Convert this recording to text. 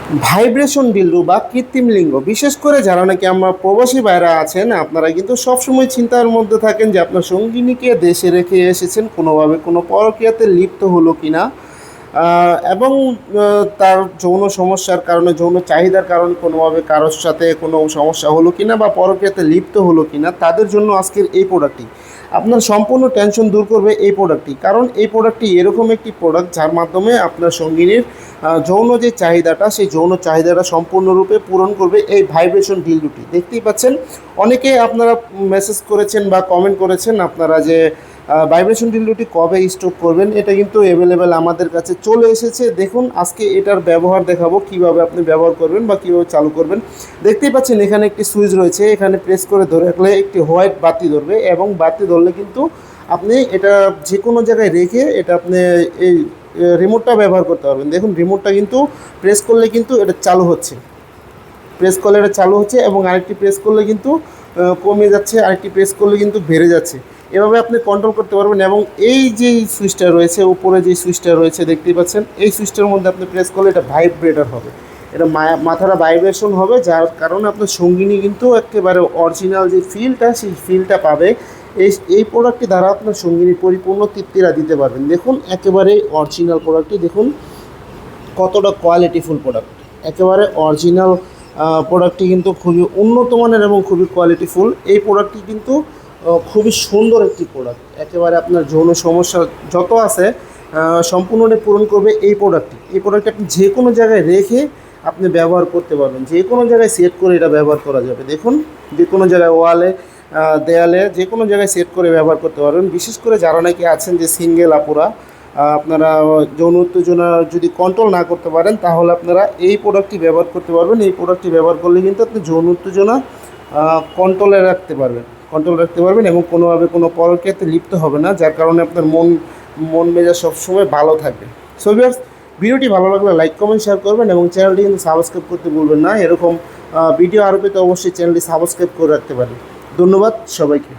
Vibration dildo বা কৃত্রিম লিঙ্গ, বিশেষ করে যারা নাকি আমরা প্রবাসী ভাইরা আছেন, আপনারা কিন্তু সবসময় চিন্তার মধ্যে থাকেন যে আপনার সঙ্গিনীকে দেশে রেখে এসেছেন, কোনোভাবে কোনো পরকীয়াতে লিপ্ত হলো কিনা, এবং তার যৌন সমস্যার কারণে, যৌন চাহিদার কারণে কোনোভাবে কারোর সাথে কোনো সমস্যা হলো কিনা বা পরকীয়াতে লিপ্ত হলো কিনা, তাদের জন্য আজকের এই প্রোডাক্টটি আপনার সম্পূর্ণ টেনশন দূর করবে। এই প্রোডাক্টটি, কারণ এই প্রোডাক্টটি এরকম একটি প্রোডাক্ট যার মাধ্যমে আপনার সঙ্গিনীর যৌন যে চাহিদাটা, সেই যৌন চাহিদাটা সম্পূর্ণরূপে পূরণ করবে এই ভাইব্রেশন ডিলডোটি। দেখতেই পাচ্ছেন, অনেকে আপনারা মেসেজ করেছেন বা কমেন্ট করেছেন আপনারা যে ভাইব্রেশন ডিলডোটি কবে স্টক করবেন। এটা কিন্তু অ্যাভেলেবেল আমাদের কাছে চলে এসেছে। দেখুন, আজকে এটার ব্যবহার দেখাবো, কিভাবে আপনি ব্যবহার করবেন বা কীভাবে চালু করবেন। দেখতেই পাচ্ছেন এখানে একটি সুইচ রয়েছে, এখানে প্রেস করে ধরে রাখলে একটি হোয়াইট বাতি ধরবে, এবং বাতি ধরলে কিন্তু আপনি এটা যে কোনো জায়গায় রেখে এটা আপনি এই রিমোটটা ব্যবহার করতে পারবেন। দেখুন, রিমোটটা কিন্তু প্রেস করলে কিন্তু এটা চালু হচ্ছে, প্রেস করলে এটা চালু হচ্ছে, এবং আরেকটি প্রেস করলে কিন্তু কমে যাচ্ছে, আরেকটি প্রেস করলে কিন্তু বেড়ে যাচ্ছে। এভাবে আপনি কন্ট্রোল করতে পারবেন। এবং এই যে সুইচটা রয়েছে, উপরে যে সুইচটা রয়েছে দেখতেই পাচ্ছেন, এই সুইচটার মধ্যে আপনি প্রেস করলে এটা ভাইব্রেটর হবে, এটা মাথাটা ভাইব্রেশন হবে, যার কারণে আপনার সঙ্গিনী কিন্তু একেবারে অরিজিনাল যে ফিলটা, সেই ফিলটা পাবে। এই প্রোডাক্টটি দ্বারা আপনার সঙ্গিনী পরিপূর্ণ তৃপ্তিরা দিতে পারবেন। দেখুন, একেবারে অরিজিনাল প্রোডাক্টটি, দেখুন কতটা কোয়ালিটিফুল প্রোডাক্ট, একেবারে অরিজিনাল প্রোডাক্টটি কিন্তু খুবই উন্নত মানের এবং খুবই কোয়ালিটিফুল। এই প্রোডাক্টটি কিন্তু খুবই সুন্দর একটি প্রোডাক্ট, একেবারে আপনার যৌন সমস্যা যত আছে সম্পূর্ণটা পূরণ করবে এই প্রোডাক্টটি। এই প্রোডাক্টটি আপনি যে কোনো জায়গায় রেখে আপনি ব্যবহার করতে পারবেন, যে কোনো জায়গায় সেট করে এটা ব্যবহার করা যাবে। দেখুন, যে কোনো জায়গায় ওয়ালে, দেয়ালে, যে কোনো জায়গায় সেট করে ব্যবহার করতে পারবেন। বিশেষ করে যারা নাকি আছেন যে সিঙ্গেল আপুরা, আপনারা যৌন উত্তেজনা যদি কন্ট্রোল না করতে পারেন, তাহলে আপনারা এই প্রোডাক্টটি ব্যবহার করতে পারবেন। এই প্রোডাক্টটি ব্যবহার করলে কিন্তু আপনি যৌন উত্তেজনা কন্ট্রোলে রাখতে পারবেন, এবং কোনোভাবে কোনো পরকীয়াতে লিপ্ত হবে না, যার কারণে আপনার মন মেজাজ সবসময় ভালো থাকবে। সো ভিউয়ার্স, ভিডিওটি ভালো লাগলে লাইক, কমেন্ট, শেয়ার করবেন, এবং চ্যানেলটি কিন্তু সাবস্ক্রাইব করতে ভুলবেন না। এরকম ভিডিও আরও পেতে অবশ্যই চ্যানেলটি সাবস্ক্রাইব করে রাখতে পারেন। ধন্যবাদ সবাইকে।